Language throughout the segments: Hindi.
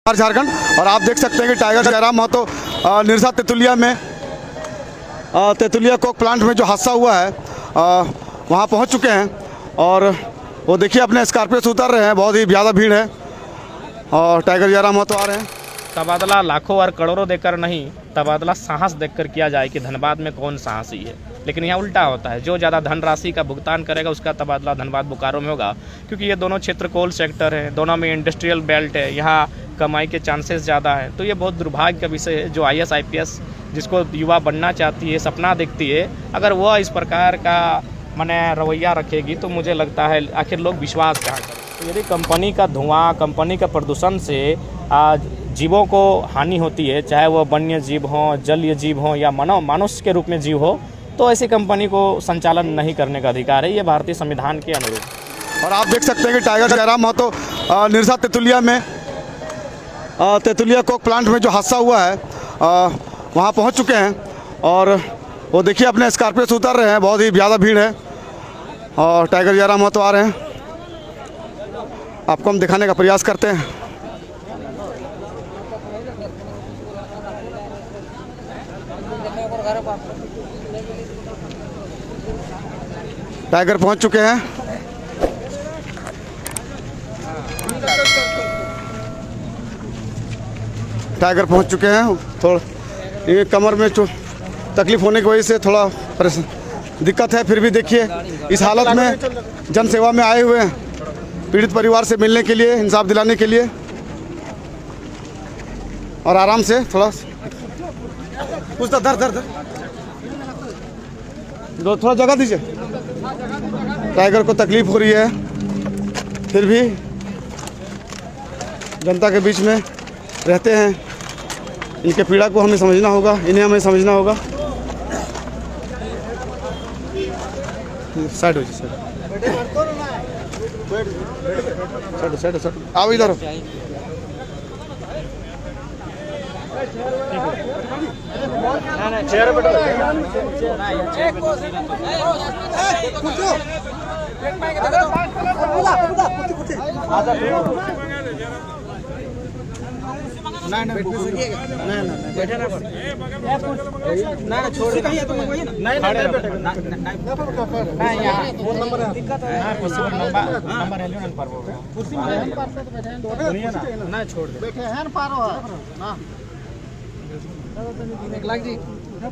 झारखंड। और आप देख सकते हैं कि टाइगर जयराम महतो निरसा तेतुलिया में तेतुलिया कोक प्लांट में जो हादसा हुआ है वहाँ पहुँच चुके हैं। और वो देखिए अपने स्कॉर्पियो से उतर रहे हैं, बहुत ही ज़्यादा भीड़ है और टाइगर जयराम महतो आ रहे हैं। तबादला लाखों और करोड़ों देकर नहीं, तबादला साहस देखकर किया जाए कि धनबाद में कौन साहसी है। लेकिन यहाँ उल्टा होता है, जो ज़्यादा धनराशि का भुगतान करेगा उसका तबादला धनबाद बोकारो में होगा, क्योंकि ये दोनों क्षेत्र कोल सेक्टर है, दोनों में इंडस्ट्रियल बेल्ट है, यहाँ कमाई के चांसेस ज़्यादा है। तो ये बहुत दुर्भाग्य का विषय है। जो IAS IPS जिसको युवा बनना चाहती है, सपना देखती है, अगर वह इस प्रकार का माने रवैया रखेगी तो मुझे लगता है आखिर लोग विश्वास कहाँ करें। तो यदि कंपनी का धुआं, कंपनी का प्रदूषण से जीवों को हानि होती है, चाहे वह वन्य जीव हों, जलीय जीव हों या मनुष्य के रूप में जीव हो, तो ऐसी कंपनी को संचालन नहीं करने का अधिकार है। ये भारतीय संविधान के अनुरूप। और आप देख सकते हैं कि टाइगर जयराम महतो निरसा तेतुलिया में तेतुलिया कोक प्लांट में जो हादसा हुआ है वहाँ पहुँच चुके हैं। और वो देखिए अपने स्कॉर्पियो से उतर रहे हैं, बहुत ही ज़्यादा भीड़ है और टाइगर जयराम महतो आ रहे हैं। आपको हम दिखाने का प्रयास करते हैं। टाइगर पहुंच चुके हैं। टाइगर पहुंच चुके हैं। थोड़ा ये कमर में तकलीफ होने की वजह से थोड़ा दिक्कत है, फिर भी देखिए इस हालत में जन सेवा में आए हुए हैं, पीड़ित परिवार से मिलने के लिए, इंसाफ दिलाने के लिए। और आराम से थोड़ा कुछ दर थोड़ा जगह दीजिए। टाइगर को तकलीफ हो रही है, फिर भी जनता के बीच में रहते हैं, इनके पीड़ा को हमें समझना होगा, इन्हें हमें समझना होगा। साइड हो जी, साइड आओ इधर। चेयर पे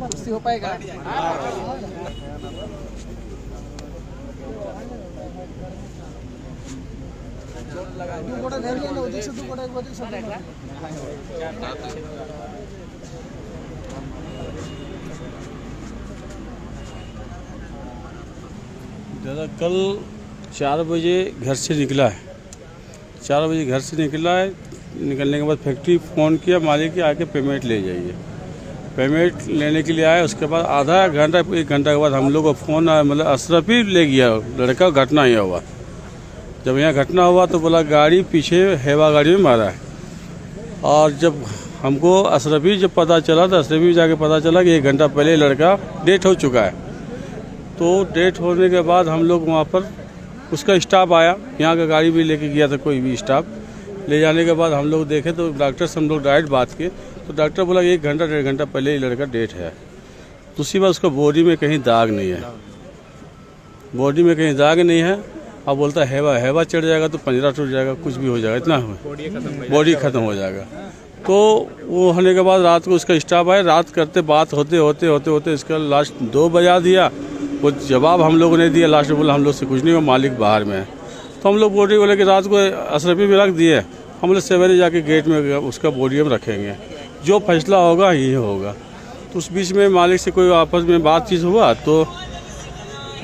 कुर्सी हो पाएगा। दादा कल 4 बजे घर से निकला है। 4 बजे घर से निकला है। निकलने के बाद फैक्ट्री फ़ोन किया मालिक के, आके पेमेंट ले जाइए। पेमेंट लेने के लिए आया। उसके बाद आधा घंटा 1 घंटा के बाद हम लोग को फ़ोन आया, मतलब अशरफ ही ले गया लड़का। घटना यह हुआ, जब यहाँ घटना हुआ तो बोला गाड़ी पीछे हेवा गाड़ी में मारा है। और जब हमको अशरफी जब पता चला तो अशरफी जाके पता चला कि 1 घंटा पहले लड़का डेथ हो चुका है। तो डेथ होने के बाद हम लोग वहाँ पर उसका स्टाफ आया, यहाँ का गाड़ी भी लेके गया था कोई भी स्टाफ। ले जाने के बाद हम लोग देखे तो डॉक्टर से हम लोग डायरेक्ट बात किए तो डॉक्टर बोला 1 घंटा 1.5 घंटा पहले ही लड़का डेथ है। दूसरी बात उसका बॉडी में कहीं दाग नहीं है, बॉडी में कहीं दाग नहीं है। अब बोलता है हेवा चढ़ जाएगा तो पंजरा टूट जाएगा, कुछ भी हो जाएगा, इतना बॉडी ख़त्म हो जाएगा। तो वो होने के बाद रात को उसका स्टाफ आया, रात करते बात होते इसका लास्ट 2 बजा दिया। वो जवाब हम लोगों ने दिया। लास्ट में बोला हम लोग से कुछ नहीं, वो मालिक बाहर में है। तो हम लोग बॉडी बोले कि रात को अशरफी भी रख दिए, हम लोग सवेरे जाके गेट में उसका बॉडी हम रखेंगे, जो फैसला होगा यही होगा। तो उस बीच में मालिक से कोई आपस में बातचीत हुआ, तो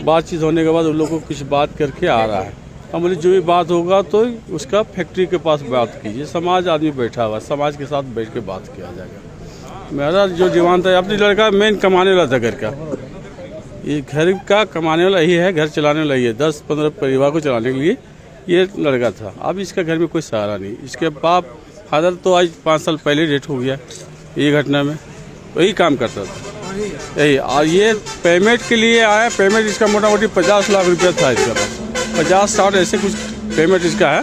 बातचीत होने के बाद उन लोगों को कुछ बात करके आ रहा है। हम बोले जो भी बात होगा तो उसका फैक्ट्री के पास बात कीजिए, समाज आदमी बैठा हुआ, समाज के साथ बैठ के बात किया जाएगा। मेरा जो डिमांड था, अपनी लड़का मेन कमाने वाला था घर का, ये घर का कमाने वाला ही है, घर चलाने वाला ही है, 10-15 परिवार को चलाने के लिए ये लड़का था। अब इसका घर में कोई सहारा नहीं। इसके बाप फादर तो आज 5 साल पहले डेथ हो गया ये घटना में, वही काम करता था यही। और ये पेमेंट के लिए आया, पेमेंट इसका मोटा मोटी 50 लाख रुपया था इसका पास, 50-60 ऐसे कुछ पेमेंट इसका है।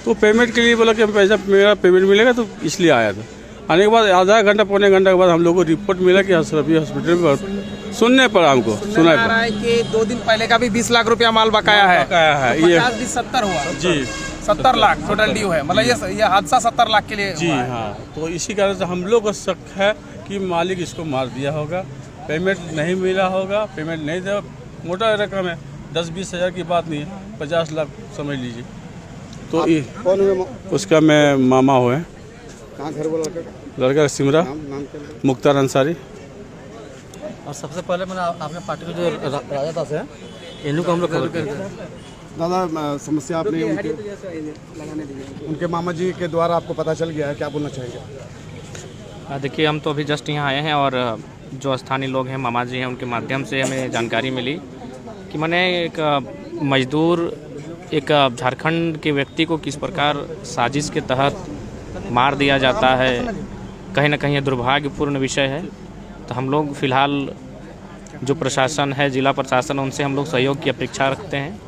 तो पेमेंट के लिए बोला कि पैसा मेरा पेमेंट मिलेगा, तो इसलिए आया था। आने के बाद आधा घंटा पौने घंटा के बाद हम लोग को रिपोर्ट मिला कि अशरफी हॉस्पिटल में सुनने पर हमको सुना आ रहा है कि 2 दिन पहले का भी 20 लाख रुपया माल बकाया है। है ये 50 भी 70 हुआ जी 70 लाख टोटल ड्यू है, मतलब ये हादसा 70 लाख के लिए जी हुआ है। हाँ। तो इसी कारण से हम लोग को शक है कि मालिक इसको मार दिया होगा, पेमेंट नहीं मिला होगा, पेमेंट नहीं दिया। मोटा रकम है, 10-20 हज़ार की बात नहीं है, 50 लाख समझ लीजिए। तो ये कौन हुए? उसका मैं मामा हुए, कहाँ घर बोला? लड़का सिमरा, नाम क्या? मुख्तार अंसारी। और सबसे पहले मैंने आपने पार्टी के जो राजा दास है इन्हीं को हम लोग खबर किया। दादा, समस्या आपने उनके मामा जी के द्वारा आपको पता चल गया है, क्या बोलना चाहेंगे? देखिए, हम तो अभी जस्ट यहाँ आए हैं और जो स्थानीय लोग हैं, मामा जी हैं, उनके माध्यम से हमें जानकारी मिली कि मैंने एक मजदूर, एक झारखंड के व्यक्ति को किस प्रकार साजिश के तहत मार दिया जाता है। कहीं ना कहीं ये दुर्भाग्यपूर्ण विषय है। तो हम लोग फ़िलहाल जो प्रशासन है, जिला प्रशासन, उनसे हम लोग सहयोग की अपेक्षा रखते हैं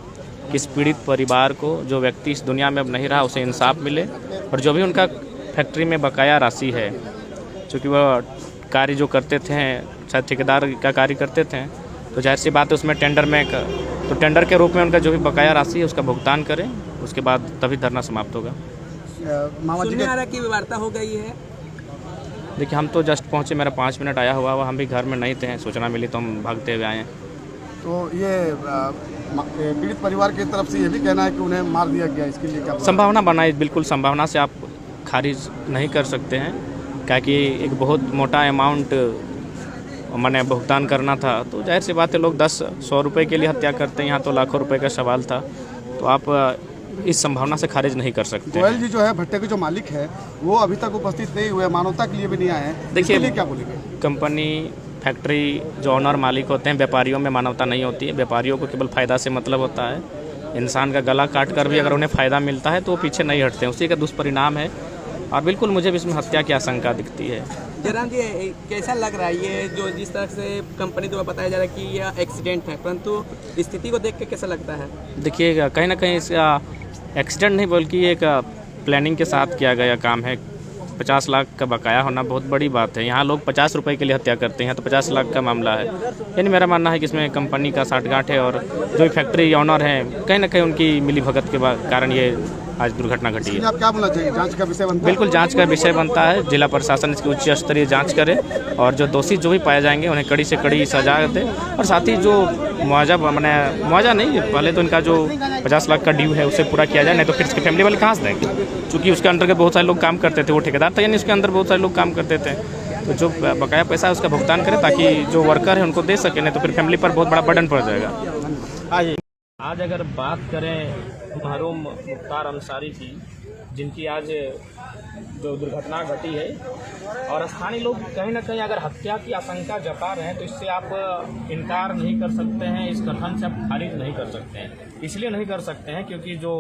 कि इस पीड़ित परिवार को, जो व्यक्ति इस दुनिया में अब नहीं रहा, उसे इंसाफ मिले। और जो भी उनका फैक्ट्री में बकाया राशि है, चूँकि वह कार्य जो करते थे, शायद ठेकेदार का कार्य करते थे, तो जाहिर सी बात है उसमें टेंडर में तो टेंडर के रूप में उनका जो भी बकाया राशि है उसका भुगतान करें, उसके बाद तभी धरना समाप्त होगा। मामा जी सुनने आ रहा है कि वार्ता हो गई है। देखिए, हम तो जस्ट पहुँचे, मेरा 5 मिनट आया हुआ, हम भी घर में नहीं थे, सूचना मिली तो हम भागते हुए आए हैं। तो ये पीड़ित परिवार की तरफ से ये भी कहना है कि उन्हें मार दिया गया, इसके लिए क्या संभावना बनाई, बिल्कुल संभावना से आप खारिज नहीं कर सकते हैं, क्या कि एक बहुत मोटा अमाउंट मैंने भुगतान करना था। तो जाहिर सी बात है, लोग 10-100 रुपये के लिए हत्या करते हैं, यहाँ तो लाखों रुपए का सवाल था। तो आप इस संभावना से खारिज नहीं कर सकते। गोयल जी जो है भट्टे के जो मालिक है, वो अभी तक उपस्थित नहीं हुए, मानवता के लिए भी नहीं आए हैं। देखिए, क्या बोलेंगे? कंपनी, फैक्ट्री, जो ऑनर मालिक होते हैं, व्यापारियों में मानवता नहीं होती है। व्यापारियों को केवल फ़ायदा से मतलब होता है। इंसान का गला काट कर भी अगर उन्हें फ़ायदा मिलता है तो वो पीछे नहीं हटते हैं, उसी का दुष्परिणाम है। और बिल्कुल मुझे भी इसमें हत्या की आशंका दिखती है। जयराम जी, कैसा लग रहा है ये जो जिस तरह से कंपनी द्वारा बताया जा रहा है कि यह एक्सीडेंट है, परंतु स्थिति को देख के कैसा लगता है? देखिए, कहीं ना कहीं इसका एक्सीडेंट नहीं बल्कि एक प्लानिंग के साथ किया गया काम है। 50 लाख का बकाया होना बहुत बड़ी बात है। यहाँ लोग 50 रुपए के लिए हत्या करते हैं, तो 50 लाख का मामला है। यानी मेरा मानना है कि इसमें कंपनी का साठगांठ है और जो फैक्ट्री ऑनर हैं, कहीं ना कहीं उनकी मिलीभगत के कारण ये आज दुर्घटना घटी है। आप क्या बोलना चाहिए? जांच का विषय बनता है? बिल्कुल जांच का विषय बनता है। जिला प्रशासन इसकी उच्च स्तरीय जांच करे और जो दोषी जो भी पाए जाएंगे उन्हें कड़ी से कड़ी सजा दे। और साथ ही जो मुआवजा नहीं, पहले तो इनका जो 50 लाख का ड्यू है उसे पूरा किया जाए, नहीं तो फिर इसके फैमिली वाले कहाँ से देंगे? चूँकि उसके अंतर्गत बहुत सारे लोग काम करते थे, वो ठेकेदार था, यानी उसके अंदर बहुत सारे लोग काम करते थे। तो जो बकाया पैसा है उसका भुगतान करें ताकि जो वर्कर है उनको दे सकें, नहीं तो फिर फैमिली पर बहुत बड़ा बर्डन पड़ जाएगा। आज अगर बात करें मरहूम मुख्तार अंसारी की, जिनकी आज जो दुर्घटना घटी है, और स्थानीय लोग कहीं ना कहीं अगर हत्या की आशंका जता रहे हैं, तो इससे आप इनकार नहीं कर सकते हैं, इस कथन से आप खारिज नहीं कर सकते हैं। इसलिए नहीं कर सकते हैं क्योंकि जो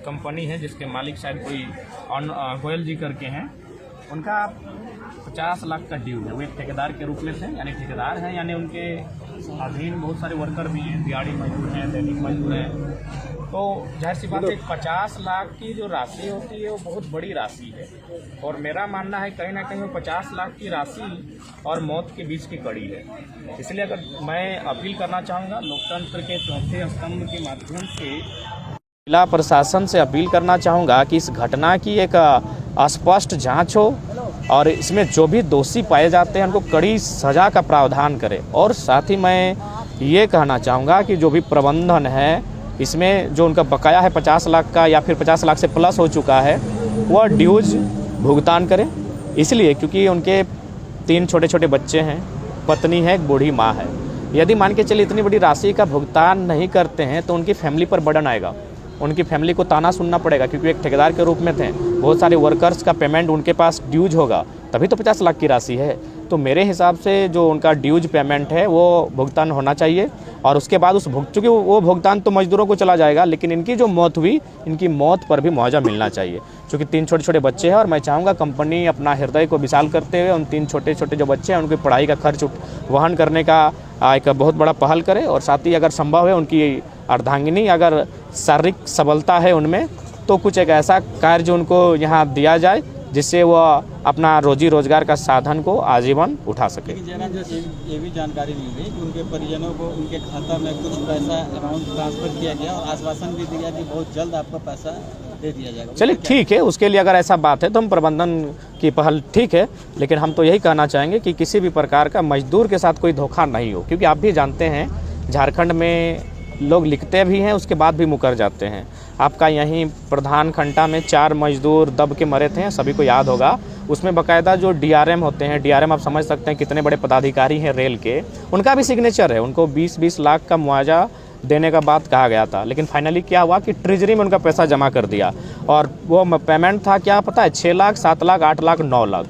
कंपनी है जिसके मालिक शायद कोई गोयल जी करके हैं, उनका 50 लाख का ड्यू है। वो एक ठेकेदार के रूप में थे, यानी ठेकेदार हैं, यानी उनके अधीन बहुत सारे वर्कर भी हैं, दिहाड़ी मजदूर हैं, दैनिक मजदूर हैं। तो जाहिर सी बात है, 50 लाख की जो राशि होती है वो बहुत बड़ी राशि है। और मेरा मानना है कहीं ना कहीं वो 50 लाख की राशि और मौत के बीच की कड़ी है। इसलिए अगर मैं अपील करना चाहूँगा लोकतंत्र के चौथे स्तंभ के माध्यम से जिला प्रशासन से अपील करना चाहूँगा कि इस घटना की एक स्पष्ट जांच हो और इसमें जो भी दोषी पाए जाते हैं उनको कड़ी सज़ा का प्रावधान करें। और साथ ही मैं ये कहना चाहूँगा कि जो भी प्रबंधन है, इसमें जो उनका बकाया है 50 लाख का या फिर 50 लाख से प्लस हो चुका है, वह ड्यूज भुगतान करें। इसलिए क्योंकि उनके 3 छोटे छोटे बच्चे हैं, पत्नी है, एक बूढ़ी माँ है। यदि मान के चलिए इतनी बड़ी राशि का भुगतान नहीं करते हैं तो उनकी फैमिली पर बर्डन आएगा, उनकी फैमिली को ताना सुनना पड़ेगा, क्योंकि एक ठेकेदार के रूप में थे, बहुत सारे वर्कर्स का पेमेंट उनके पास ड्यूज होगा, तभी तो 50 लाख की राशि है। तो मेरे हिसाब से जो उनका ड्यूज पेमेंट है वो भुगतान होना चाहिए। और उसके बाद चूँकि वो भुगतान तो मजदूरों को चला जाएगा, लेकिन इनकी जो मौत हुई, इनकी मौत पर भी मुआवजा मिलना चाहिए। क्योंकि 3 छोटे छोटे बच्चे हैं और मैं चाहूँगा कंपनी अपना हृदय को विशाल करते हुए उन 3 छोटे छोटे जो बच्चे हैं उनकी पढ़ाई का खर्च वहन करने का एक बहुत बड़ा पहल करे। और साथ ही अगर संभव है उनकी अर्धांगिनी अगर शारीरिक सबलता है उनमें, तो कुछ एक ऐसा कार्य उनको यहाँ दिया जाए जिससे वो अपना रोजी रोजगार का साधन को आजीवन उठा सके। लेकिन जनाब ये भी जानकारी मिल गई कि उनके परिजनों को उनके खाता में कुछ पैसा अमाउंट ट्रांसफ़र किया गया और आश्वासन भी दिया कि बहुत जल्द आपको पैसा दे दिया जाएगा। चलिए ठीक है, उसके लिए अगर ऐसा बात है तो हम प्रबंधन की पहल ठीक है, लेकिन हम तो यही कहना चाहेंगे कि किसी भी प्रकार का मजदूर के साथ कोई धोखा नहीं हो, क्योंकि आप भी जानते हैं झारखंड में लोग लिखते भी हैं उसके बाद भी मुकर जाते हैं। आपका यहीं प्रधान खंडा में 4 मजदूर दब के मरे थे, सभी को याद होगा। उसमें बाकायदा जो डीआरएम होते हैं, डीआरएम आप समझ सकते हैं कितने बड़े पदाधिकारी हैं रेल के, उनका भी सिग्नेचर है। उनको 20-20 लाख का मुआवजा देने का बात कहा गया था, लेकिन फाइनली क्या हुआ कि ट्रेजरी में उनका पैसा जमा कर दिया और वो पेमेंट था क्या पता है 6 लाख, 7 लाख, 8 लाख, 9 लाख,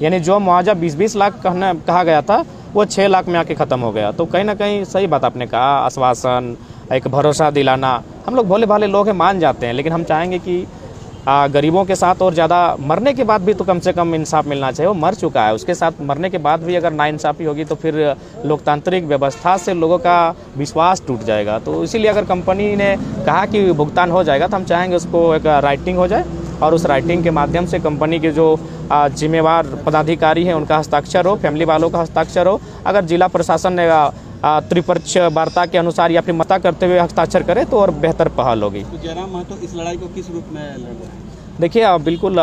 यानी जो मुआवजा 20-20 लाख कहा गया था वो 6 लाख में आके ख़त्म हो गया। तो कहीं ना कहीं सही बात आपने कहा, आश्वासन, एक भरोसा दिलाना, हम लोग भोले भाले लोग हैं, मान जाते हैं, लेकिन हम चाहेंगे कि गरीबों के साथ और ज़्यादा मरने के बाद भी तो कम से कम इंसाफ मिलना चाहिए। वो मर चुका है, उसके साथ मरने के बाद भी अगर नाइंसाफ़ी होगी तो फिर लोकतांत्रिक व्यवस्था से लोगों का विश्वास टूट जाएगा। तो इसीलिए अगर कंपनी ने कहा कि भुगतान हो जाएगा तो हम चाहेंगे उसको एक राइटिंग हो जाए और उस राइटिंग के माध्यम से कंपनी के जो जिम्मेवार पदाधिकारी हैं उनका हस्ताक्षर हो, फैमिली वालों का हस्ताक्षर हो। अगर जिला प्रशासन ने त्रिपक्ष वार्ता के अनुसार या फिर मता करते हुए हस्ताक्षर करे तो और बेहतर पहल होगी। तो जयराम महतो इस लड़ाई को किस रूप में लड़ रहे हैं? देखिए बिल्कुल,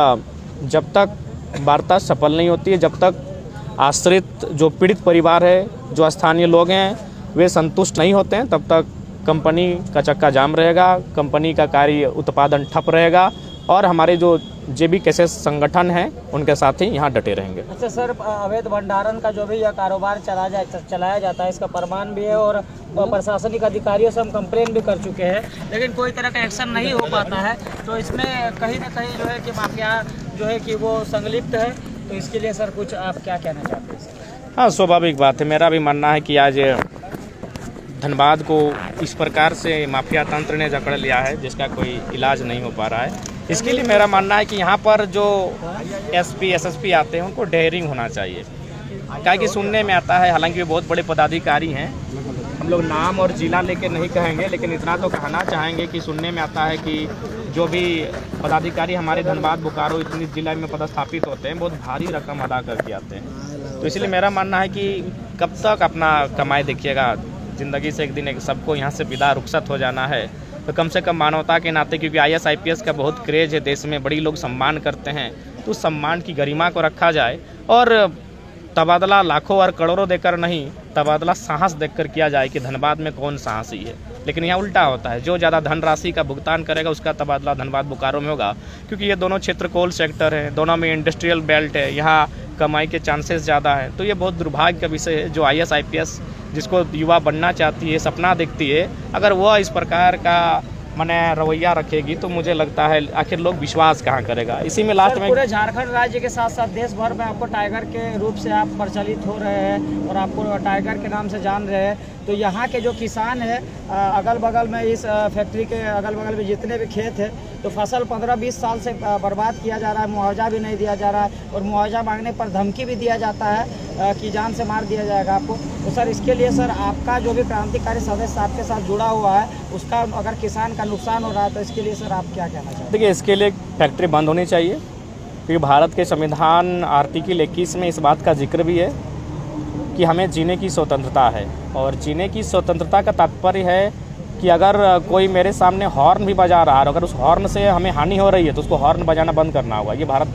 जब तक वार्ता सफल नहीं होती है, जब तक आश्रित जो पीड़ित परिवार है, जो स्थानीय लोग हैं, वे संतुष्ट नहीं होते हैं, तब तक कंपनी का चक्का जाम रहेगा, कंपनी का कार्य उत्पादन ठप रहेगा और हमारे जो जेबी कैसे संगठन हैं उनके साथ ही यहाँ डटे रहेंगे। अच्छा सर, अवैध भंडारण का जो भी यह कारोबार चलाया जाता है इसका प्रमाण भी है और प्रशासनिक अधिकारियों से हम कंप्लेन भी कर चुके हैं, लेकिन कोई तरह का एक्शन नहीं हो पाता है। तो इसमें कहीं ना कहीं जो है कि माफिया जो है कि वो संलिप्त है, तो इसके लिए सर कुछ आप क्या कहना चाहते हैं? हाँ, स्वाभाविक बात है। मेरा भी मानना है कि आज धनबाद को इस प्रकार से माफिया तंत्र ने जकड़ लिया है जिसका कोई इलाज नहीं हो पा रहा है। इसके लिए मेरा मानना है कि यहाँ पर जो एसपी एसएसपी आते हैं उनको डेयरिंग होना चाहिए, क्या कि सुनने में आता है, हालांकि वे बहुत बड़े पदाधिकारी हैं, हम लोग नाम और जिला लेके नहीं कहेंगे, लेकिन इतना तो कहना चाहेंगे कि सुनने में आता है कि जो भी पदाधिकारी हमारे धनबाद बोकारो इतनी जिला में पदस्थापित होते हैं बहुत भारी रकम अदा करके आते हैं। तो इसलिए मेरा मानना है कि कब तक अपना कमाई देखिएगा, ज़िंदगी से एक दिन एक सबको यहाँ से विदा रुखसत हो जाना है, तो कम से कम मानवता के नाते, क्योंकि IAS IPS का बहुत क्रेज है देश में, बड़ी लोग सम्मान करते हैं, तो उस सम्मान की गरिमा को रखा जाए और तबादला लाखों और करोड़ों देकर नहीं, तबादला साहस देकर किया जाए कि धनबाद में कौन साहसी है। लेकिन यहाँ उल्टा होता है, जो ज़्यादा धनराशि का भुगतान करेगा उसका तबादला धनबाद बोकारो में होगा, क्योंकि ये दोनों क्षेत्र कोल सेक्टर है, दोनों में इंडस्ट्रियल बेल्ट है, यहाँ कमाई के चांसेस ज़्यादा हैं। तो ये बहुत दुर्भाग्य का विषय है। जो IAS IPS जिसको युवा बनना चाहती है, सपना देखती है, अगर वह इस प्रकार का माने रवैया रखेगी तो मुझे लगता है आखिर लोग विश्वास कहाँ करेगा। इसी में लास्ट में पूरे झारखंड राज्य के साथ साथ देश भर में आपको टाइगर के रूप से आप प्रचलित हो रहे हैं और आपको टाइगर के नाम से जान रहे हैं। तो यहाँ के जो किसान है अगल बगल में, इस फैक्ट्री के अगल बगल में जितने भी खेत है, तो फसल 15-20 साल से बर्बाद किया जा रहा है, मुआवजा भी नहीं दिया जा रहा है और मुआवजा मांगने पर धमकी भी दिया जाता है कि जान से मार दिया जाएगा आपको। तो सर इसके लिए सर आपका जो भी क्रांतिकारी सदस्य आपके साथ जुड़ा हुआ है, उसका अगर किसान का नुकसान हो रहा है तो इसके लिए सर आप क्या कहना चाहते हैं? देखिए, इसके लिए फैक्ट्री बंद होनी चाहिए, क्योंकि भारत के संविधान आर्टिकल 21 में इस बात का जिक्र भी है कि हमें जीने की स्वतंत्रता है, और जीने की स्वतंत्रता का तात्पर्य है कि अगर कोई मेरे सामने हॉर्न भी बजा रहा है, अगर उस हॉर्न से हमें हानि हो रही है तो उसको हॉर्न बजाना बंद करना होगा। ये भारत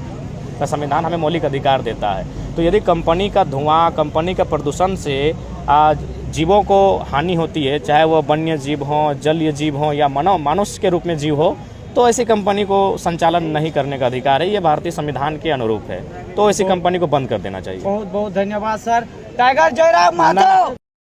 का संविधान हमें मौलिक अधिकार देता है। तो यदि कंपनी का धुआं, कंपनी का प्रदूषण से जीवों को हानि होती है, चाहे वो वन्य जीव हों, जलीय जीव हों या मनुष्य के रूप में जीव हो, तो ऐसी कंपनी को संचालन नहीं करने का अधिकार है। ये भारतीय संविधान के अनुरूप है, तो ऐसी कंपनी को बंद कर देना चाहिए। बहुत बहुत धन्यवाद सर। टाइगर जयराम महतो।